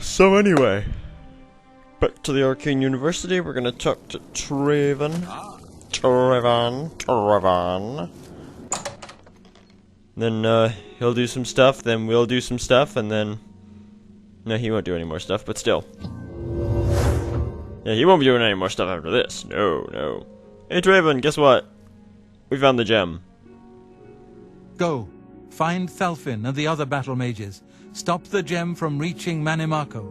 So anyway, back to the Arcane University. We're gonna talk to Trayvon. Trayvon. Then he'll do some stuff. Then we'll do some stuff, and then no, he won't do any more stuff. But still, yeah, he won't be doing any more stuff after this. No. Hey Trayvon, guess what? We found the gem. Go. Find Thalfin and the other battle mages. Stop the gem from reaching Mannimarco.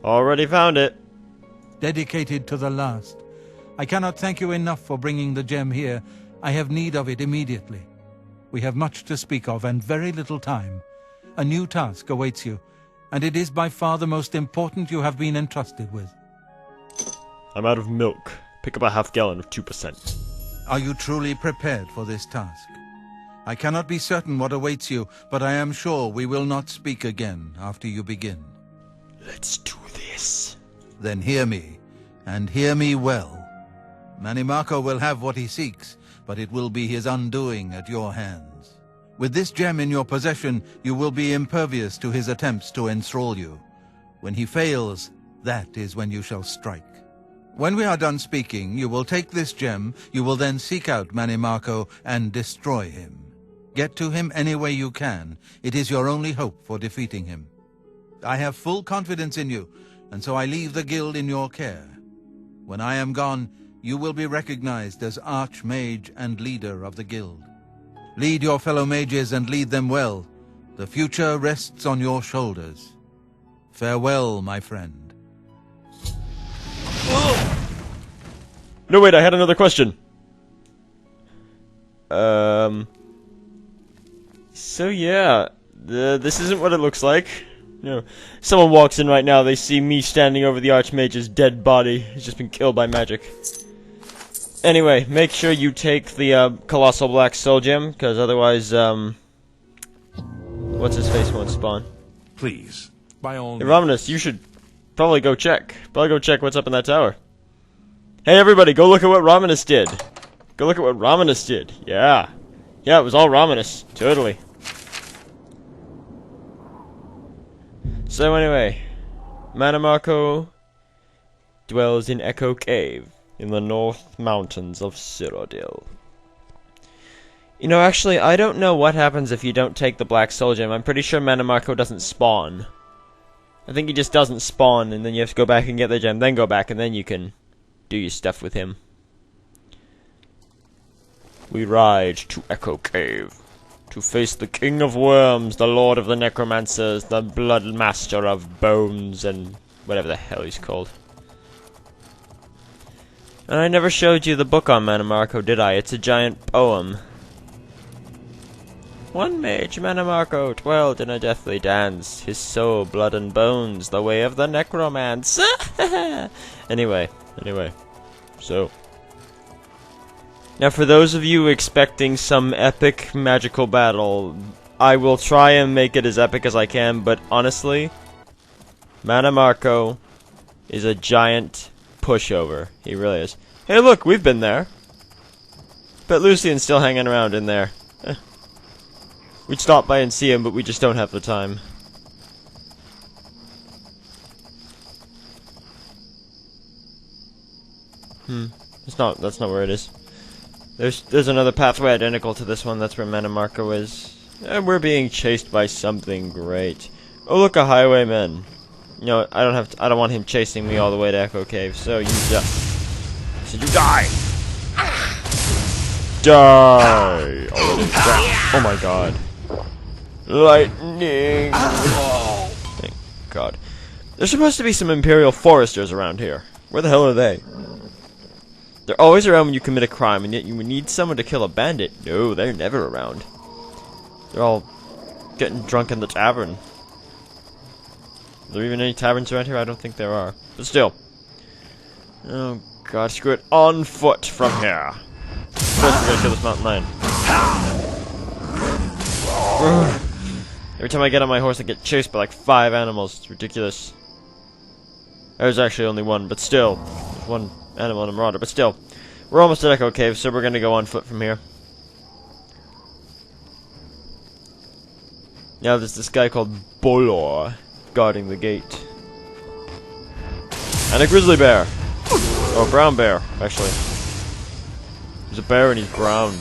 Already found it. Dedicated to the last. I cannot thank you enough for bringing the gem here. I have need of it immediately. We have much to speak of and very little time. A new task awaits you, and it is by far the most important you have been entrusted with. I'm out of milk. Pick up a half gallon of 2%. Are you truly prepared for this task? I cannot be certain what awaits you, but I am sure we will not speak again after you begin. Let's do this. Then hear me, and hear me well. Mannimarco will have what he seeks, but it will be his undoing at your hands. With this gem in your possession, you will be impervious to his attempts to enthrall you. When he fails, that is when you shall strike. When we are done speaking, you will take this gem, you will then seek out Mannimarco and destroy him. Get to him any way you can. It is your only hope for defeating him. I have full confidence in you, and so I leave the guild in your care. When I am gone, you will be recognized as Archmage and leader of the guild. Lead your fellow mages and lead them well. The future rests on your shoulders. Farewell, my friend. No, wait, I had another question. So yeah, this isn't what it looks like. You know, someone walks in right now, they see me standing over the Archmage's dead body. He's just been killed by magic. Anyway, make sure you take the Colossal Black Soul Gem, because otherwise, what's-his-face won't spawn. Please, by all Hey, means. Romanus, you should probably go check. What's up in that tower. Hey everybody, go look at what Romanus did. Yeah. Yeah, it was all Romanus. Totally. So anyway, Mannimarco dwells in Echo Cave in the North Mountains of Cyrodiil. You know, actually, I don't know what happens if you don't take the Black Soul Gem. I'm pretty sure Mannimarco doesn't spawn. I think he just doesn't spawn, and then you have to go back and get the gem, then go back, and then you can do your stuff with him. We ride to Echo Cave to face the King of Worms, the Lord of the Necromancers, the Blood Master of Bones, and whatever the hell he's called. And I never showed you the book on Mannimarco, did I? It's a giant poem. One mage, Mannimarco, dwelled in a deathly dance, his soul, blood and bones, the way of the necromance. Anyway, so. Now for those of you expecting some epic magical battle, I will try and make it as epic as I can, but honestly, Mannimarco is a giant pushover. He really is. Hey look, we've been there. Bet Lucian's still hanging around in there. We'd stop by and see him, but we just don't have the time. That's not where it is. There's another pathway identical to this one. That's where Mannimarco is. And we're being chased by something great. Oh look, a highwayman. You know, I don't want him chasing me all the way to Echo Cave. So you die. So you die. Die. Oh my god. Lightning. Thank god. There's supposed to be some Imperial Foresters around here. Where the hell are they? They're always around when you commit a crime, and yet you need someone to kill a bandit. No, they're never around. They're all getting drunk in the tavern. Are there even any taverns around here? I don't think there are. But still. Oh god, screw it. On foot from here. First we're gonna kill this mountain lion. Every time I get on my horse I get chased by like 5 animals. It's ridiculous. There's actually only one, but still. There's one animal and a marauder, but still. We're almost at Echo Cave, so we're gonna go on foot from here. Now there's this guy called Bolor guarding the gate. And a grizzly bear. Or brown bear, actually. He's a bear and he's brown.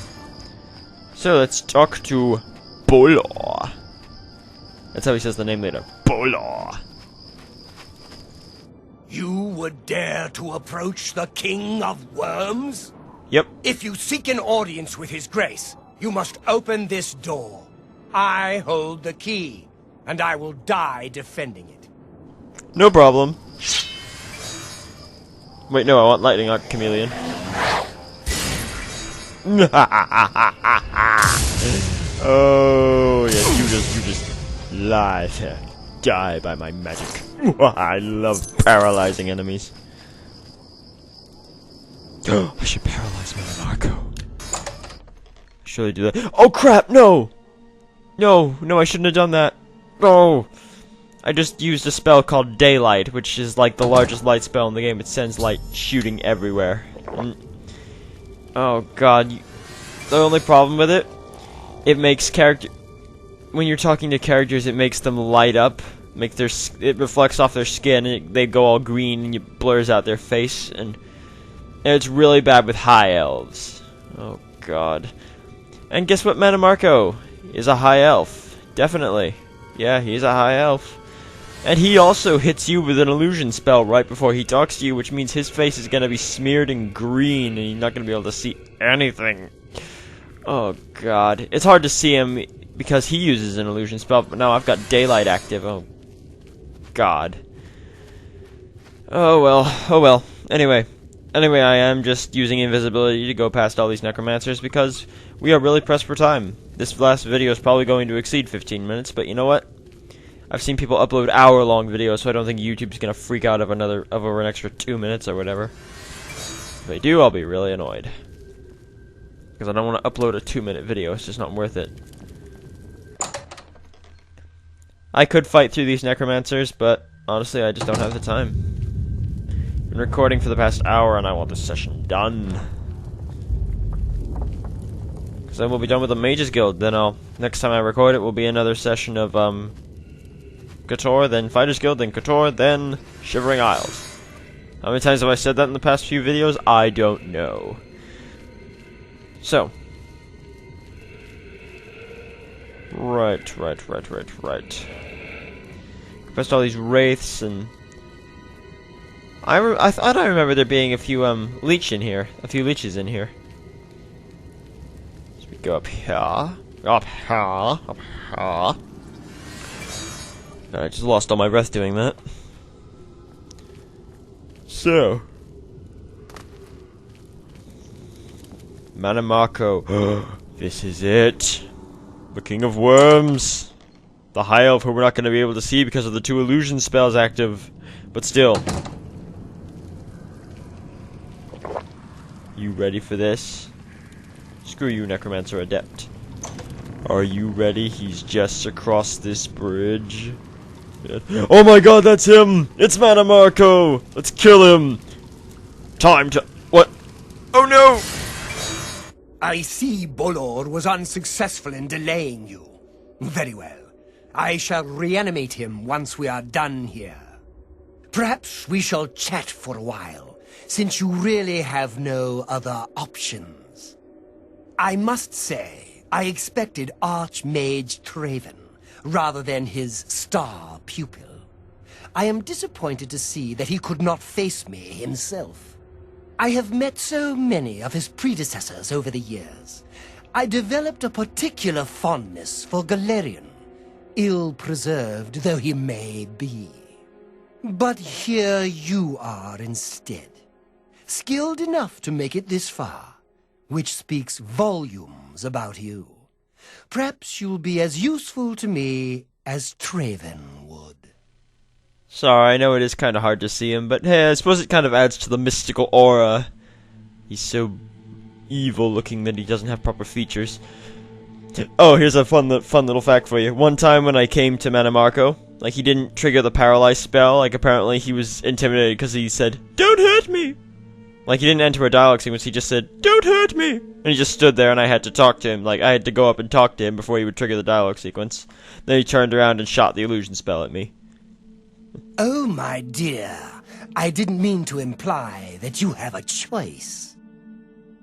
So let's talk to Bolo. That's how he says the name later. Bolo. You would dare to approach the King of Worms? Yep. If you seek an audience with His Grace, you must open this door. I hold the key, and I will die defending it. No problem. Wait, no, I want lightning, not chameleon. Oh, yes, you just lie there. Die by my magic. I love paralyzing enemies. I should paralyze Mannimarco. Surely do that. Oh crap! No! No, I shouldn't have done that. No! I just used a spell called Daylight, which is like the largest light spell in the game. It sends light shooting everywhere. Oh god. The only problem with it, it makes when you're talking to characters, it makes them light up. It reflects off their skin, and they go all green, and it blurs out their face, and it's really bad with high elves. Oh god. And guess what, Mannimarco is a high elf. Definitely. Yeah, he's a high elf. And he also hits you with an illusion spell right before he talks to you, which means his face is gonna be smeared in green, and you're not gonna be able to see anything. Oh god. It's hard to see him because he uses an illusion spell, but now I've got Daylight active. Oh god. Oh well. Anyway, I am just using invisibility to go past all these necromancers because we are really pressed for time. This last video is probably going to exceed 15 minutes, but you know what? I've seen people upload hour-long videos, so I don't think YouTube's gonna freak out over an extra 2 minutes or whatever. If they do, I'll be really annoyed. Because I don't want to upload a 2-minute video, it's just not worth it. I could fight through these necromancers, but honestly, I just don't have the time. Been recording for the past hour, and I want this session done. Because then we'll be done with the Mages Guild. Then next time I record it will be another session of KOTOR, then Fighters Guild, then KOTOR, then Shivering Isles. How many times have I said that in the past few videos? I don't know. So. Right. Pressed all these wraiths, and I thought I remember there being a few leeches in here. So we go up here. I just lost all my breath doing that. So. Mannimarco. This is it. The King of Worms. The High Elf who we're not going to be able to see because of the 2 illusion spells active. But still. You ready for this? Screw you, Necromancer Adept. Are you ready? He's just across this bridge. Oh my god, that's him! It's Mannimarco! Let's kill him! Time to... What? Oh no! I see Bolor was unsuccessful in delaying you. Very well. I shall reanimate him once we are done here. Perhaps we shall chat for a while, since you really have no other options. I must say, I expected Archmage Traven, rather than his star pupil. I am disappointed to see that he could not face me himself. I have met so many of his predecessors over the years. I developed a particular fondness for Galerion, ill-preserved though he may be. But here you are instead, skilled enough to make it this far, which speaks volumes about you. Perhaps you'll be as useful to me as Traven would. Sorry, I know it is kind of hard to see him, but hey, I suppose it kind of adds to the mystical aura. He's so evil looking that he doesn't have proper features. Oh, here's a fun little fact for you. One time when I came to Mannimarco, like, he didn't trigger the paralyze spell, like, apparently he was intimidated because he said, "Don't hurt me!" Like, he didn't enter a dialogue sequence, he just said, "Don't hurt me!" And he just stood there and I had to talk to him. Like, I had to go up and talk to him before he would trigger the dialogue sequence. Then he turned around and shot the illusion spell at me. Oh, my dear. I didn't mean to imply that you have a choice.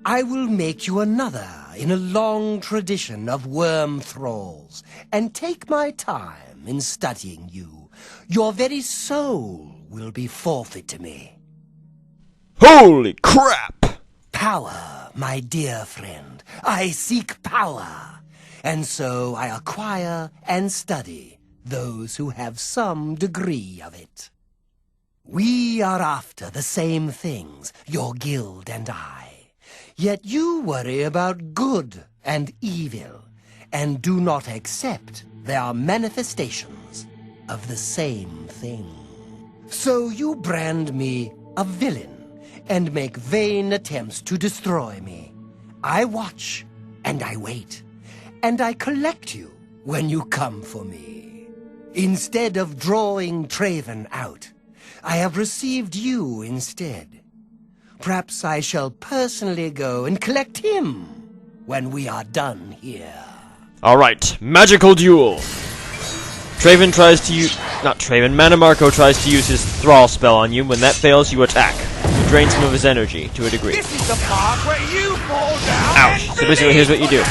I will make you another in a long tradition of worm thralls, and take my time in studying you. Your very soul will be forfeit to me. Holy crap! Power, my dear friend. I seek power. And so I acquire and study those who have some degree of it. We are after the same things, your guild and I. Yet you worry about good and evil, and do not accept they are manifestations of the same thing. So you brand me a villain, and make vain attempts to destroy me. I watch, and I wait, and I collect you when you come for me. Instead of drawing Traven out, I have received you instead. Perhaps I shall personally go and collect him when we are done here. Alright, magical duel! Traven tries to use... Not Traven, Mannimarco tries to use his thrall spell on you. When that fails, you attack. You drain some of his energy, to a degree. This is the part where you fall down. Ouch! So basically, here's what you do.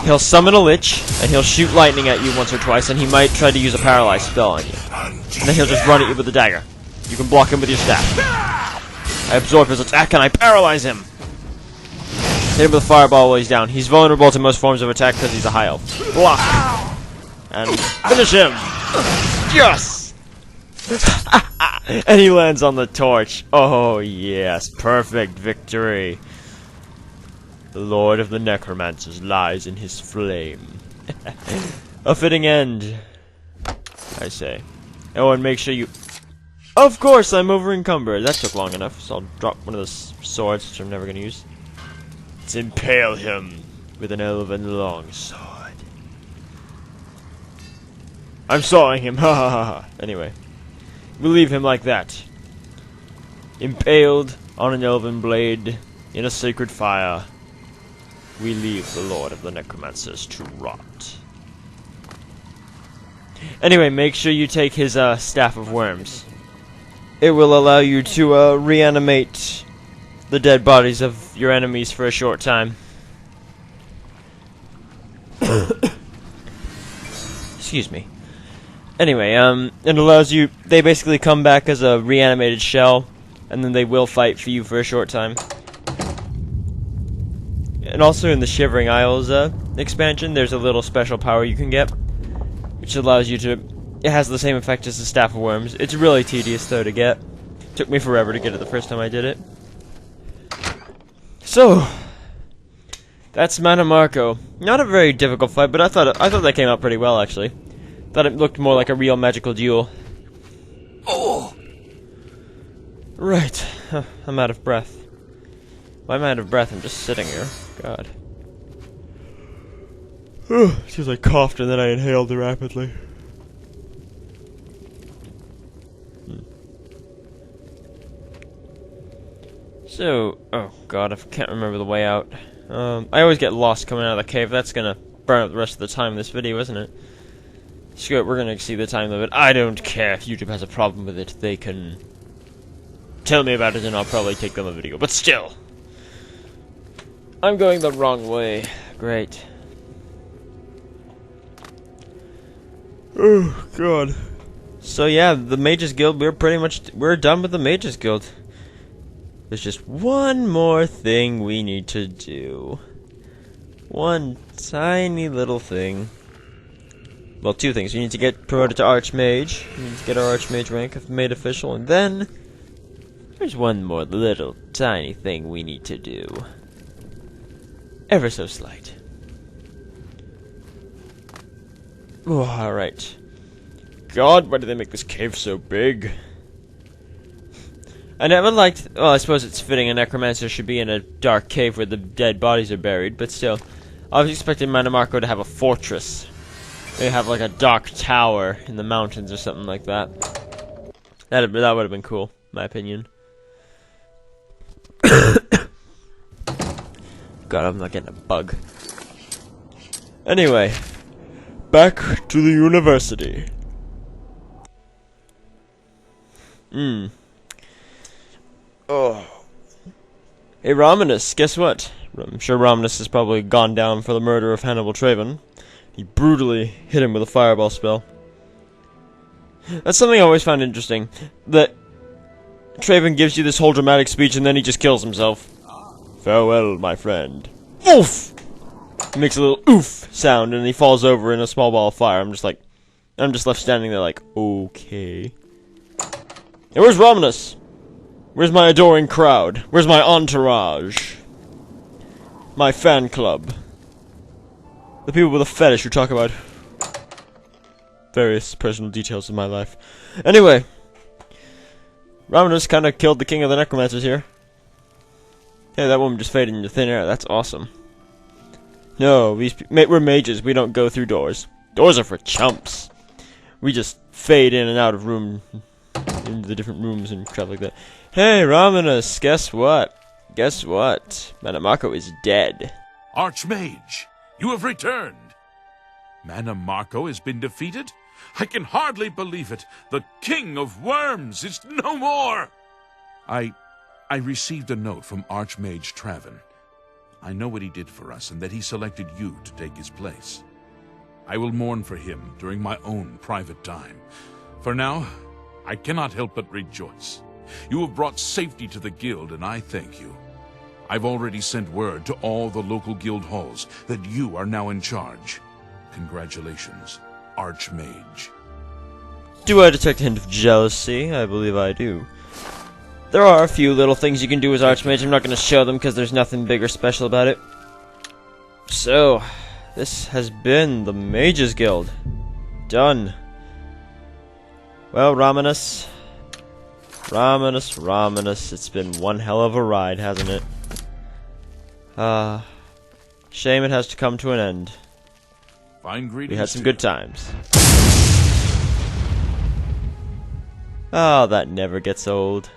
He'll summon a lich, and he'll shoot lightning at you once or twice, and he might try to use a paralyze spell on you. And then he'll just run at you with a dagger. You can block him with your staff. I absorb his attack and I paralyze him. Hit him with a fireball while he's down. He's vulnerable to most forms of attack because he's a high elf. Block. And finish him. Yes! And he lands on the torch. Oh yes, perfect victory. The Lord of the Necromancers lies in his flame. A fitting end, I say. Oh, and make sure you... Of course, I'm over encumbered. That took long enough, so I'll drop one of those swords, which I'm never going to use. Let's impale him with an elven longsword. I'm sawing him, ha ha ha ha. Anyway, we'll leave him like that. Impaled on an elven blade in a sacred fire. We leave the Lord of the Necromancers to rot. Anyway, make sure you take his Staff of Worms. It will allow you to reanimate the dead bodies of your enemies for a short time. Excuse me. Anyway, it allows you... They basically come back as a reanimated shell, and then they will fight for you for a short time. And also in the Shivering Isles expansion, there's a little special power you can get, which allows you to... It has the same effect as the Staff of Worms. It's really tedious, though, to get. Took me forever to get it the first time I did it. So, that's Mannimarco. Not a very difficult fight, but I thought that came out pretty well, actually. Thought it looked more like a real magical duel. Oh! Right. I'm out of breath. Why am I out of breath? I'm just sitting here. God. Seems like I coughed and then I inhaled rapidly. So, oh god, I can't remember the way out. I always get lost coming out of the cave. That's gonna burn up the rest of the time in this video, isn't it? Screw it, we're gonna exceed the time limit. I don't care if YouTube has a problem with it. They can tell me about it and I'll probably take them a video. But still, I'm going the wrong way. Great. Oh god. So yeah, the Mages Guild, we're done with the Mages Guild. There's just one more thing we need to do. One tiny little thing. Well, two things. We need to get promoted to Archmage. We need to get our Archmage rank made official. And then, there's one more little tiny thing we need to do. Ever so slight. Oh, alright. God, why did they make this cave so big? I never liked... Well, I suppose it's fitting a necromancer should be in a dark cave where the dead bodies are buried, but still. I was expecting Mannimarco to have a fortress. Maybe have like a dark tower in the mountains or something like that. That would have been cool, in my opinion. God, I'm not getting a bug. Anyway, back to the university. Oh. Hey, Romanus, guess what? I'm sure Romanus has probably gone down for the murder of Hannibal Traven. He brutally hit him with a fireball spell. That's something I always found interesting. That Traven gives you this whole dramatic speech and then he just kills himself. Farewell, my friend. Oof! He makes a little oof sound and he falls over in a small ball of fire. I'm just left standing there like, okay. And where's Romanus? Where's my adoring crowd? Where's my entourage? My fan club? The people with a fetish who talk about various personal details of my life. Anyway, Romanus kind of killed the king of the necromancers here. Hey, that woman just faded into thin air. That's awesome. No, we're mages. We don't go through doors. Doors are for chumps. We just fade in and out of into the different rooms and crap like that. Hey, Romanus, guess what? Guess what? Mannimarco is dead. Archmage, you have returned. Mannimarco has been defeated? I can hardly believe it. The King of Worms is no more. I received a note from Archmage Traven. I know what he did for us and that he selected you to take his place. I will mourn for him during my own private time. For now, I cannot help but rejoice. You have brought safety to the guild, and I thank you. I've already sent word to all the local guild halls that you are now in charge. Congratulations, Archmage. Do I detect a hint of jealousy? I believe I do. There are a few little things you can do as Archmage. I'm not going to show them because there's nothing big or special about it. So, this has been the Mages Guild. Done. Well, Romanus, it's been one hell of a ride, hasn't it? Shame it has to come to an end. Fine greetings. We had some good times. Oh, that never gets old.